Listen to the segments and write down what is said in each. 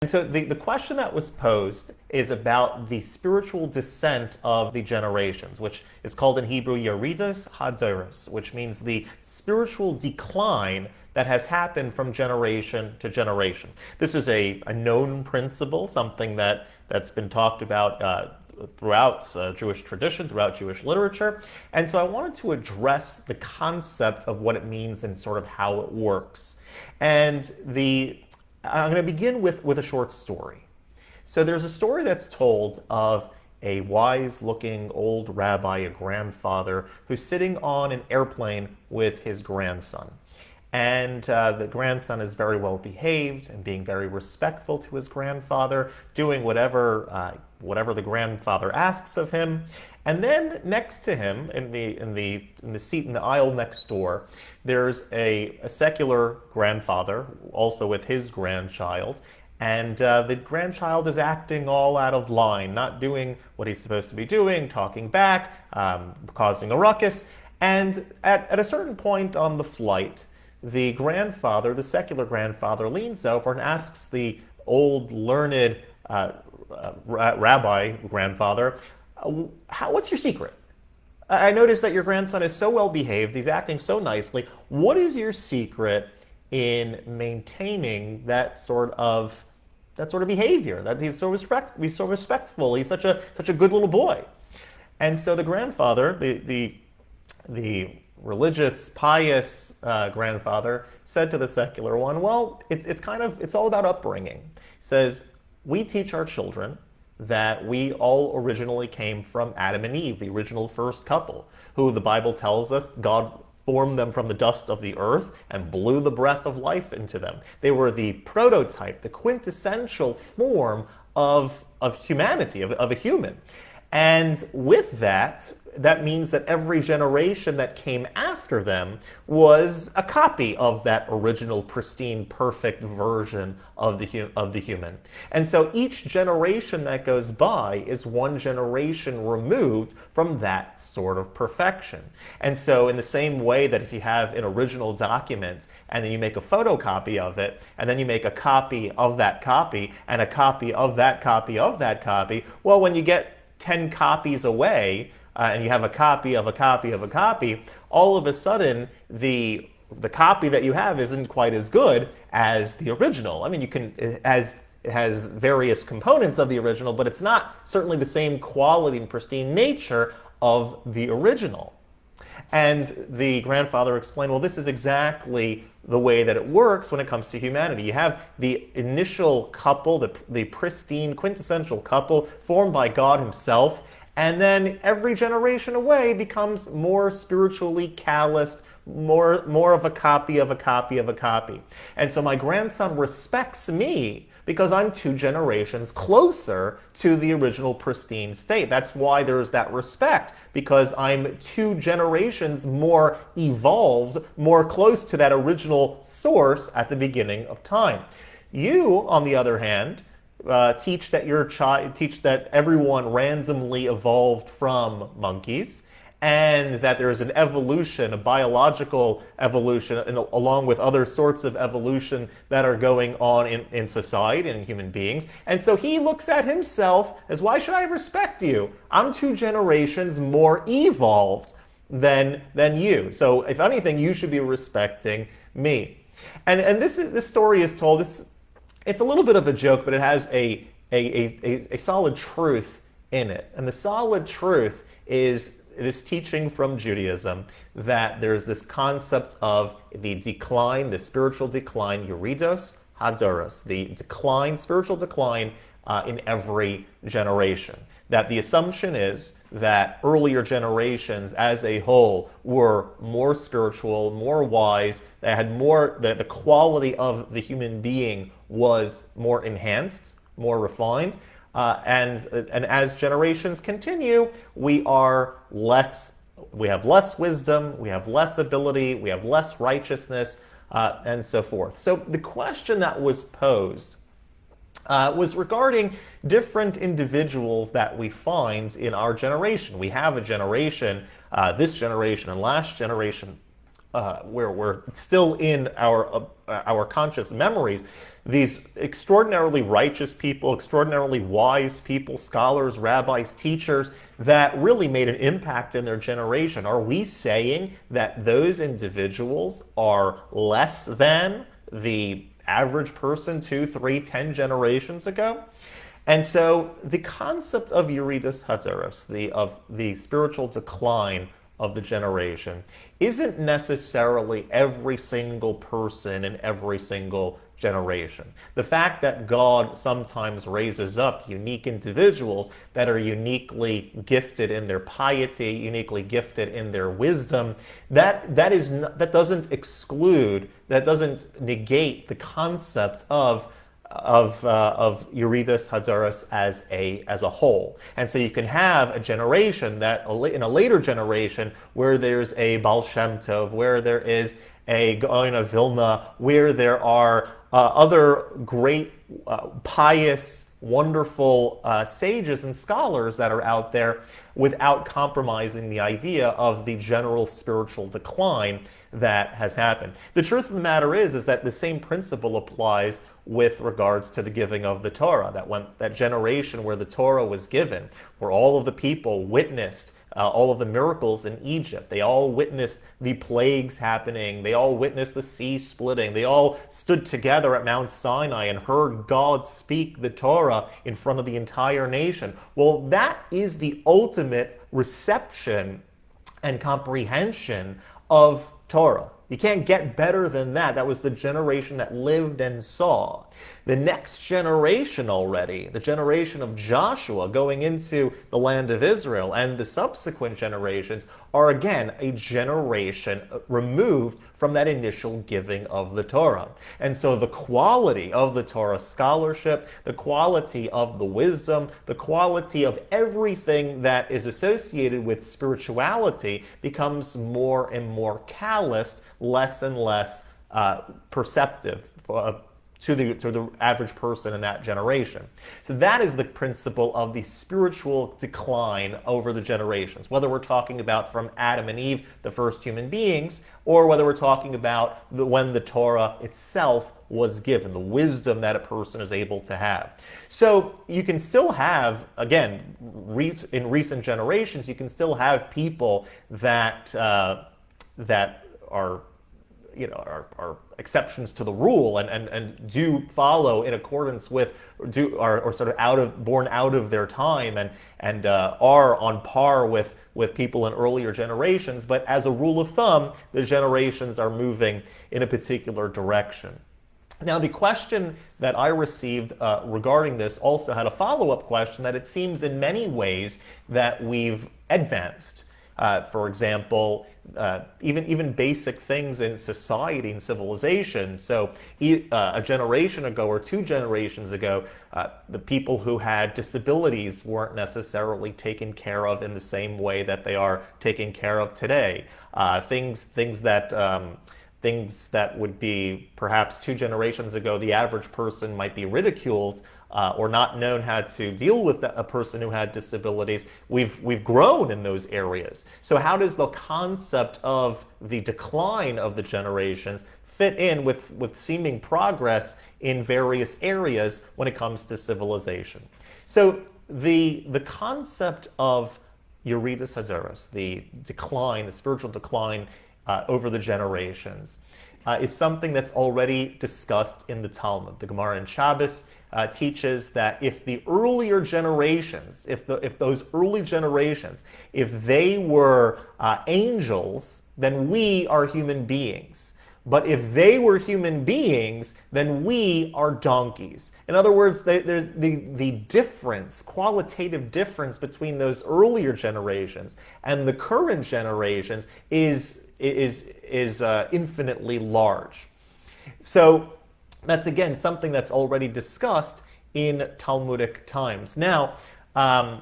And so the question that was posed is about the spiritual descent of the generations, which is called in Hebrew Yeridat ha-dorot, which means the spiritual decline that has happened from generation to generation. This is a known principle, something that's been talked about throughout Jewish tradition, throughout Jewish literature. And so I wanted to address the concept of what it means and sort of how it works. And I'm going to begin with a short story. So there's a story that's told of a wise-looking old rabbi, a grandfather, who's sitting on an airplane with his grandson. And the grandson is very well behaved and being very respectful to his grandfather, doing whatever the grandfather asks of him. And then next to him, in the seat in the aisle next door, there's a secular grandfather, also with his grandchild. And the grandchild is acting all out of line, not doing what he's supposed to be doing, talking back, causing a ruckus. And at a certain point on the flight, the grandfather, the secular grandfather, leans over and asks the old learned rabbi grandfather, what's your secret? I noticed that your grandson is so well behaved, he's acting so nicely. What is your secret in maintaining that sort of behavior? That he's so respectful. He's such a good little boy. And so the grandfather, the religious, pious grandfather, said to the secular one, well, it's all about upbringing. He says, we teach our children that we all originally came from Adam and Eve, the original first couple, who the Bible tells us God formed them from the dust of the earth and blew the breath of life into them. They were the prototype, the quintessential form of humanity, of a human. And with that means that every generation that came after them was a copy of that original, pristine, perfect version of the human. And so each generation that goes by is one generation removed from that sort of perfection. And so in the same way that if you have an original document and then you make a photocopy of it, and then you make a copy of that copy, and a copy of that copy of that copy, well, when you get 10 copies away, and you have a copy of a copy of a copy, all of a sudden the copy that you have isn't quite as good as the original. I mean, it has various components of the original, but it's not certainly the same quality and pristine nature of the original. And the grandfather explained, well, this is exactly the way that it works when it comes to humanity. You have the initial couple, the pristine, quintessential couple formed by God himself, and then every generation away becomes more spiritually calloused, more of a copy of a copy of a copy. And so my grandson respects me because I'm 2 generations closer to the original pristine state. That's why there's that respect, because I'm 2 generations more evolved, more close to that original source at the beginning of time. You, on the other hand, teach that everyone randomly evolved from monkeys, and that there is an evolution, a biological evolution, and along with other sorts of evolution that are going on in society and in human beings. And so he looks at himself as, why should I respect you? I'm 2 generations more evolved than you. So if anything, you should be respecting me. And this story is told, it's a little bit of a joke, but it has a solid truth in it. And the solid truth is this teaching from Judaism that there's this concept of the decline, the spiritual decline, Yeridat ha-dorot, the decline, spiritual decline in every generation. That the assumption is that earlier generations as a whole were more spiritual, more wise, they had more, the quality of the human being was more enhanced, more refined. And as generations continue, we have less wisdom, we have less ability, we have less righteousness, and so forth. So the question that was posed was regarding different individuals that we find in our generation. We have a generation, this generation and last generation, where we're still in our conscious memories, these extraordinarily righteous people, extraordinarily wise people, scholars, rabbis, teachers that really made an impact in their generation. Are we saying that those individuals are less than the average person 2, 3, 10 generations ago? And so the concept of Yeridat ha-dorot, of the spiritual decline of the generation, isn't necessarily every single person in every single generation. The fact that God sometimes raises up unique individuals that are uniquely gifted in their piety, uniquely gifted in their wisdom, that doesn't exclude, that doesn't negate the concept of Yeridat ha-dorot as a whole. And so you can have a generation that in a later generation where there's a Baal Shem Tov, where there is a Gaon of Vilna, where there are other great pious, wonderful sages and scholars that are out there, without compromising the idea of the general spiritual decline that has happened. The truth of the matter is that the same principle applies with regards to the giving of the Torah. That generation where the Torah was given, where all of the people witnessed all of the miracles in Egypt. They all witnessed the plagues happening. They all witnessed the sea splitting. They all stood together at Mount Sinai and heard God speak the Torah in front of the entire nation. Well, that is the ultimate reception and comprehension of Torah. You can't get better than that. That was the generation that lived and saw. The next generation already, the generation of Joshua going into the land of Israel, and the subsequent generations are again a generation removed from that initial giving of the Torah. And so the quality of the Torah scholarship, the quality of the wisdom, the quality of everything that is associated with spirituality becomes more and more calloused, less and less perceptive to the average person in that generation. So that is the principle of the spiritual decline over the generations, whether we're talking about from Adam and Eve, the first human beings, or whether we're talking about when the Torah itself was given, the wisdom that a person is able to have. So you can still have, again, in recent generations, you can still have people that that are exceptions to the rule and do follow in accordance with, are sort of born out of their time and are on par with people in earlier generations. But as a rule of thumb, the generations are moving in a particular direction. Now, the question that I received regarding this also had a follow-up question that it seems in many ways that we've advanced. For example, even basic things in society and civilization. So a generation ago or 2 generations ago, the people who had disabilities weren't necessarily taken care of in the same way that they are taken care of today. Things that would be perhaps 2 generations ago, the average person might be ridiculed or not known how to deal with a person who had disabilities. We've grown in those areas. So how does the concept of the decline of the generations fit in with seeming progress in various areas when it comes to civilization? So the concept of Yeridat ha-dorot, the decline, the spiritual decline over the generations, is something that's already discussed in the Talmud. The Gemara in Shabbos teaches that if the earlier generations, if those early generations, if they were angels, then we are human beings. But if they were human beings, then we are donkeys. In other words, the difference, qualitative difference between those earlier generations and the current generations is infinitely large. So that's, again, something that's already discussed in Talmudic times. Now, the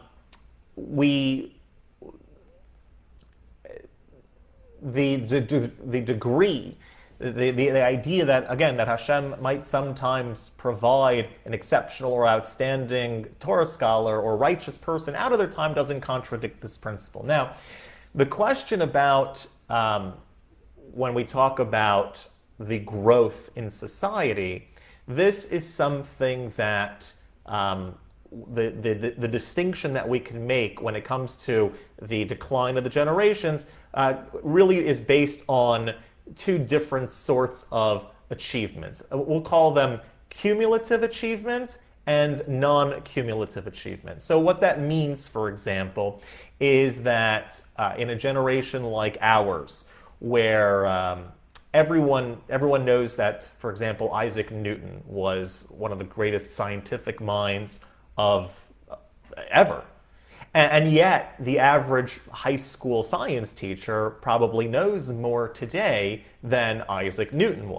degree, the idea that, again, that Hashem might sometimes provide an exceptional or outstanding Torah scholar or righteous person out of their time doesn't contradict this principle. Now, the question about when we talk about the growth in society, this is something that the distinction that we can make when it comes to the decline of the generations really is based on two different sorts of achievements. We'll call them cumulative achievement and non-cumulative achievement. So what that means, for example, is that in a generation like ours, where everyone knows that, for example, Isaac Newton was one of the greatest scientific minds of ever. And yet, the average high school science teacher probably knows more today than Isaac Newton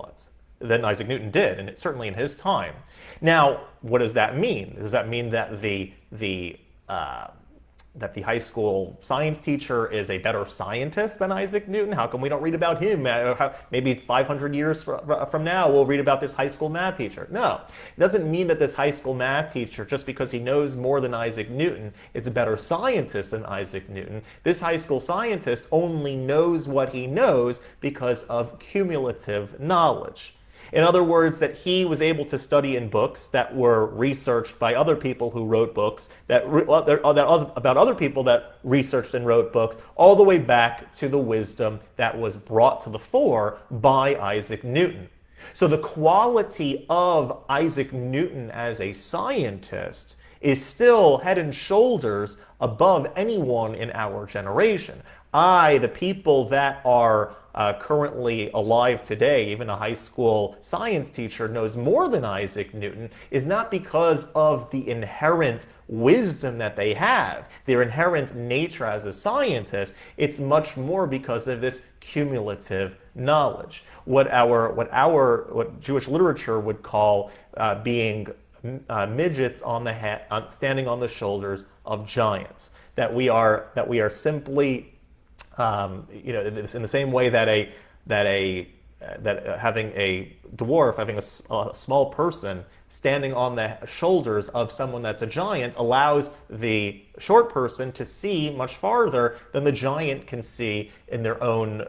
did, and certainly in his time. Now, what does that mean? Does that mean that that the high school science teacher is a better scientist than Isaac Newton? How come we don't read about him? Maybe 500 years from now, we'll read about this high school math teacher. No, it doesn't mean that this high school math teacher, just because he knows more than Isaac Newton, is a better scientist than Isaac Newton. This high school scientist only knows what he knows because of cumulative knowledge. In other words, that he was able to study in books that were researched by other people who wrote books, about other people that researched and wrote books, all the way back to the wisdom that was brought to the fore by Isaac Newton. So the quality of Isaac Newton as a scientist is still head and shoulders above anyone in our generation. The people that are currently alive today, even a high school science teacher knows more than Isaac Newton, is not because of the inherent wisdom that they have, their inherent nature as a scientist. It's much more because of this cumulative knowledge. What Jewish literature would call being midgets on the head, standing on the shoulders of giants. That we are simply in the same way that having a dwarf, having a small person standing on the shoulders of someone that's a giant allows the short person to see much farther than the giant can see in their own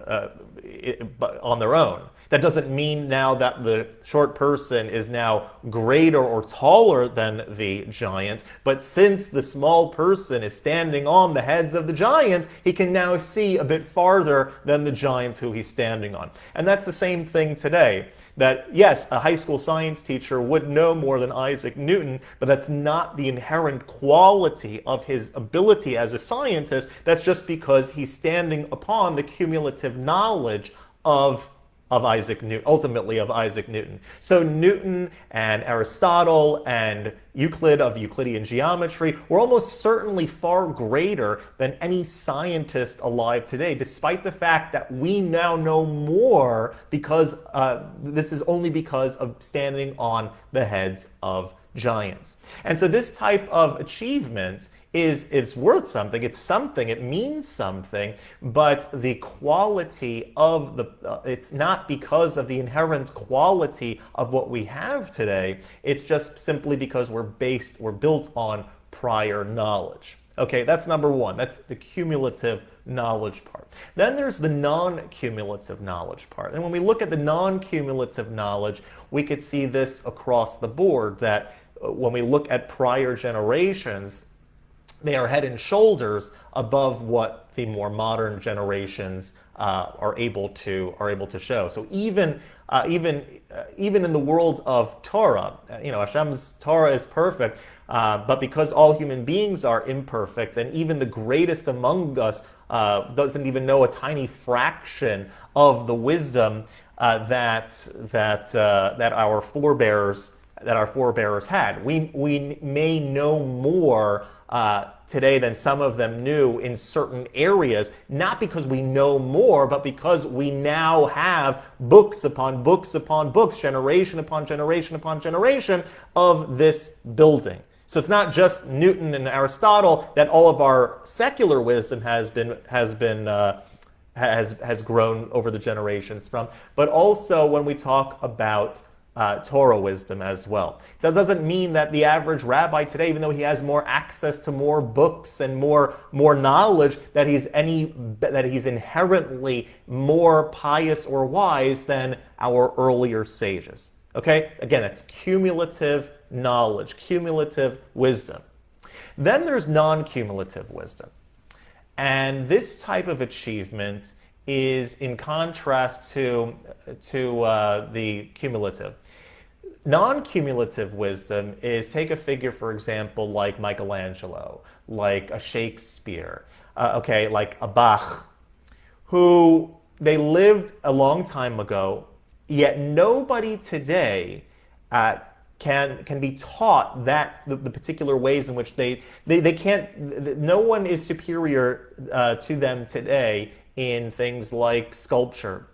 on their own. That doesn't mean now that the short person is now greater or taller than the giant, but since the small person is standing on the heads of the giants, he can now see a bit farther than the giants who he's standing on. And that's the same thing today. That, yes, a high school science teacher would know more than Isaac Newton, but that's not the inherent quality of his ability as a scientist. That's just because he's standing upon the cumulative knowledge of Isaac Newton, ultimately of Isaac Newton. So Newton and Aristotle and Euclid of Euclidean geometry were almost certainly far greater than any scientist alive today, despite the fact that we now know more because this is only because of standing on the heads of giants. And so this type of achievement is worth something. It means something, but the quality of it's not because of the inherent quality of what we have today. It's just simply because we're built on prior knowledge. Okay, that's number one. That's the cumulative knowledge part. Then there's the non-cumulative knowledge part. And when we look at the non-cumulative knowledge, we could see this across the board, that when we look at prior generations, they are head and shoulders above what the more modern generations are able to show. So even in the world of Torah, Hashem's Torah is perfect, but because all human beings are imperfect, and even the greatest among us doesn't even know a tiny fraction of the wisdom that our forebears had. We may know more today than some of them knew in certain areas, not because we know more, but because we now have books upon books upon books, generation upon generation upon generation of this building. So it's not just Newton and Aristotle that all of our secular wisdom has grown over the generations from, but also when we talk about Torah wisdom as well. That doesn't mean that the average rabbi today, even though he has more access to more books and more knowledge, that he's inherently more pious or wise than our earlier sages. Okay? Again, it's cumulative knowledge, cumulative wisdom. Then there's non-cumulative wisdom. And this type of achievement is in contrast to the cumulative. Non-cumulative wisdom is, take a figure, for example, like Michelangelo, like a Shakespeare, like a Bach, who they lived a long time ago, yet nobody today can be taught that the particular ways in which they can't, no one is superior to them today in things like sculpture,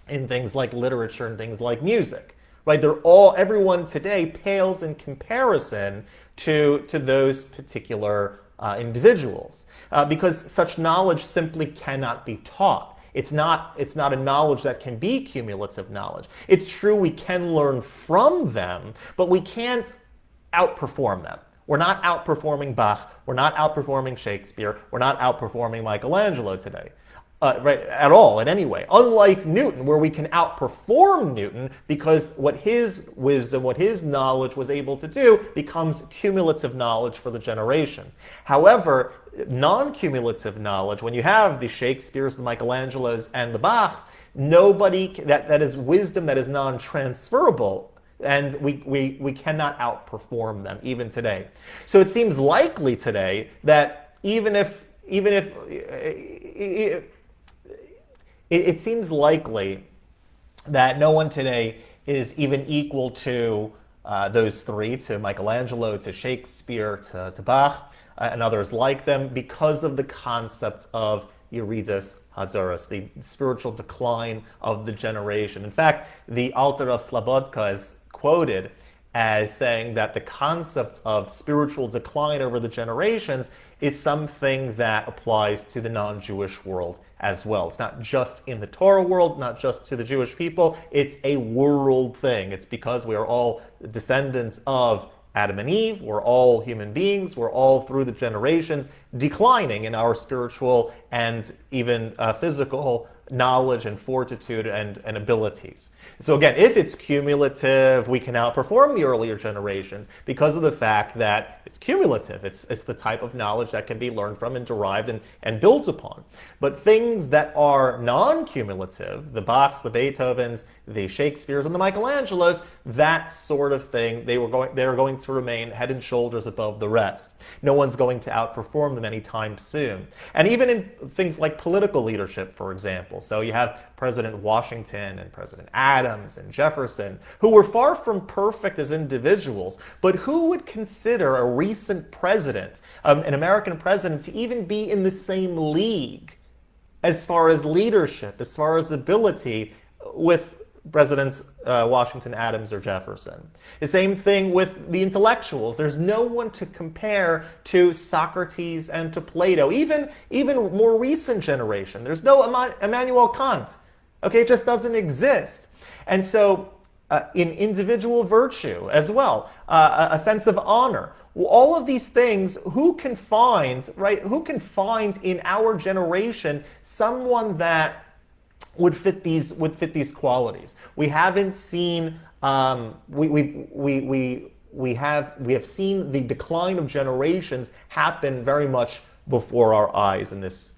in things like literature, and things like music. Right? Everyone today pales in comparison to those particular individuals because such knowledge simply cannot be taught. It's not a knowledge that can be cumulative knowledge. It's true we can learn from them, but we can't outperform them. We're not outperforming Bach. We're not outperforming Shakespeare. We're not outperforming Michelangelo today. Right, at all, in any way. Unlike Newton, where we can outperform Newton because what his wisdom, what his knowledge was able to do becomes cumulative knowledge for the generation. However, non-cumulative knowledge, when you have the Shakespeares, the Michelangelos, and the Bachs, that is wisdom that is non-transferable, and we cannot outperform them even today. So it seems likely today that it seems likely that no one today is even equal to those three, to Michelangelo, to Shakespeare, to Bach, and others like them, because of the concept of Yeridat, ha-dorot, the spiritual decline of the generation. In fact, the Alter of Slobodka is quoted as saying that the concept of spiritual decline over the generations is something that applies to the non-Jewish world as well. It's not just in the Torah world, not just to the Jewish people, it's a world thing. It's because we are all descendants of Adam and Eve, we're all human beings, we're all through the generations declining in our spiritual and even physical knowledge and fortitude and abilities. So again, if it's cumulative, we can outperform the earlier generations because of the fact that it's cumulative. It's the type of knowledge that can be learned from and derived and built upon. But things that are non-cumulative, the Bachs, the Beethovens, the Shakespeares, and the Michelangelos, that sort of thing, they are going to remain head and shoulders above the rest. No one's going to outperform them anytime soon. And even in things like political leadership, for example. So you have President Washington and President Adams and Jefferson, who were far from perfect as individuals, but who would consider a recent president, an American president, to even be in the same league as far as leadership, as far as ability, with Presidents Washington, Adams, or Jefferson. The same thing with the intellectuals. There's no one to compare to Socrates and to Plato, even more recent generation. There's no Immanuel Kant. Okay, it just doesn't exist. And so in individual virtue as well, a sense of honor, all of these things, who can find in our generation someone that would fit these qualities? We haven't seen we have seen the decline of generations happen very much before our eyes in this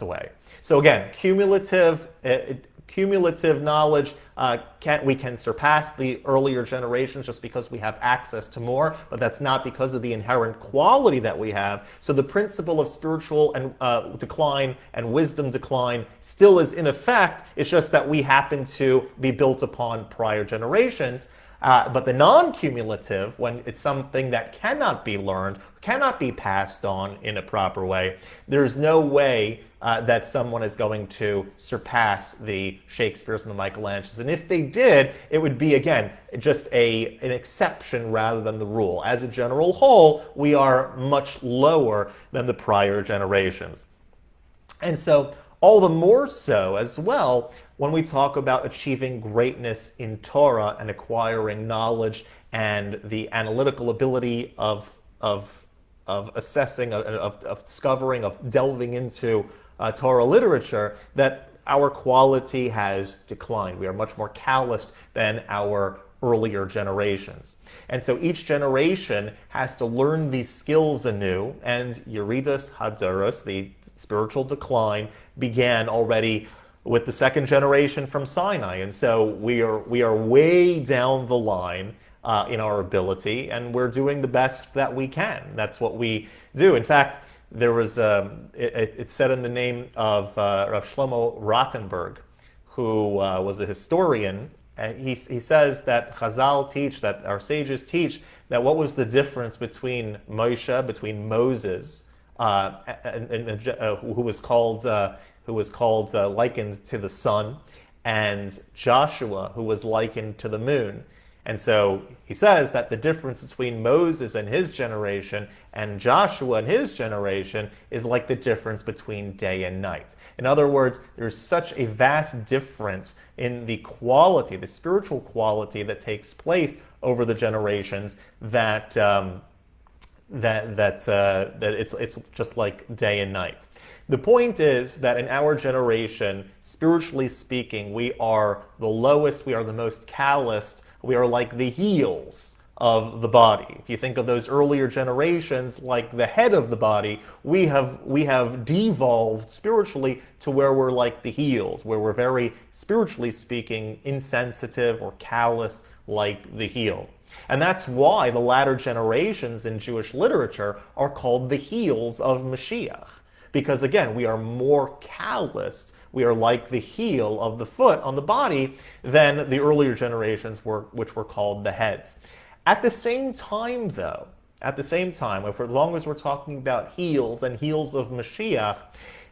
way. So again, cumulative knowledge, we can surpass the earlier generations just because we have access to more, but that's not because of the inherent quality that we have. So the principle of spiritual and decline and wisdom decline still is in effect. It's just that we happen to be built upon prior generations. But the non-cumulative, when it's something that cannot be learned, cannot be passed on in a proper way, there's no way that someone is going to surpass the Shakespeares and the Michelangelos. And if they did, it would be, again, just an exception rather than the rule. As a general whole, we are much lower than the prior generations. And so All the more so as well when we talk about achieving greatness in Torah and acquiring knowledge and the analytical ability of assessing, of discovering, of delving into Torah literature, that our quality has declined. We are much more calloused than our earlier generations. And so each generation has to learn these skills anew, and Yeridat, ha-dorot, the spiritual decline, began already with the second generation from Sinai. And so we are way down the line in our ability, and we're doing the best that we can. That's what we do. In fact, there was it's said in the name of Rav Shlomo Rottenberg, who was a historian. He says that Chazal teach, that our sages teach, that what was the difference between Moshe, between Moses, who was called likened to the sun, and Joshua, who was likened to the moon. And so he says that the difference between Moses and his generation and Joshua and his generation is like the difference between day and night. In other words, there's such a vast difference in the quality, the spiritual quality that takes place over the generations that it's just like day and night. The point is that in our generation, spiritually speaking, we are the lowest, we are the most calloused, we are like the heels of the body. If you think of those earlier generations like the head of the body, we have devolved spiritually to where we're like the heels, where we're very, spiritually speaking, insensitive or callous like the heel. And that's why the latter generations in Jewish literature are called the heels of Mashiach. Because again, we are more calloused, we are like the heel of the foot on the body than the earlier generations which were called the heads. At the same time though, as long as we're talking about heels and heels of Mashiach,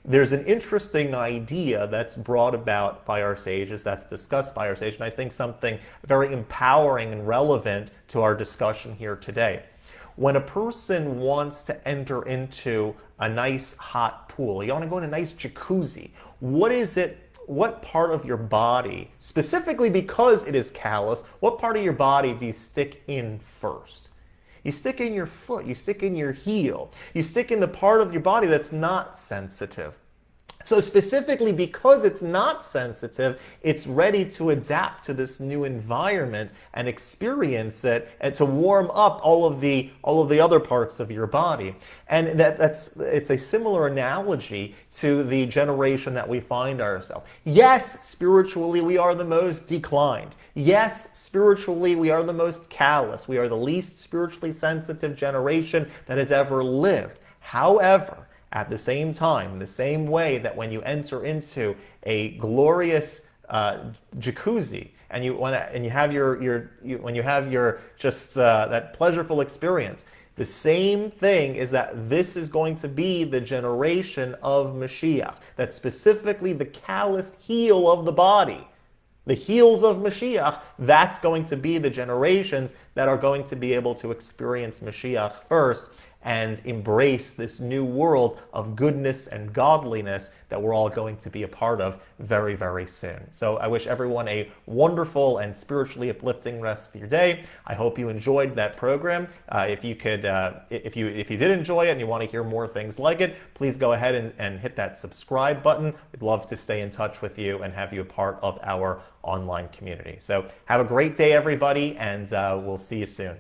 there's an interesting idea that's brought about by our sages, that's discussed by our sages, and I think something very empowering and relevant to our discussion here today. When a person wants to enter into a nice hot pool, you want to go in a nice jacuzzi, what part of your body, specifically because it is callous, what part of your body do you stick in first? You stick in your foot, you stick in your heel, you stick in the part of your body that's not sensitive. So specifically because it's not sensitive, it's ready to adapt to this new environment and experience it, and to warm up all of the other parts of your body. And it's a similar analogy to the generation that we find ourselves. Yes, spiritually we are the most declined. Yes, spiritually we are the most callous. We are the least spiritually sensitive generation that has ever lived. However, at the same time, in the same way that when you enter into a glorious jacuzzi and you have your that pleasurable experience, the same thing is that this is going to be the generation of Mashiach, that specifically the calloused heel of the body, the heels of Mashiach, that's going to be the generations that are going to be able to experience Mashiach first and embrace this new world of goodness and godliness that we're all going to be a part of very, very soon. So I wish everyone a wonderful and spiritually uplifting rest of your day. I hope you enjoyed that program. If you did enjoy it and you want to hear more things like it, please go ahead and hit that subscribe button. We'd love to stay in touch with you and have you a part of our online community. So have a great day, everybody, and we'll see you soon.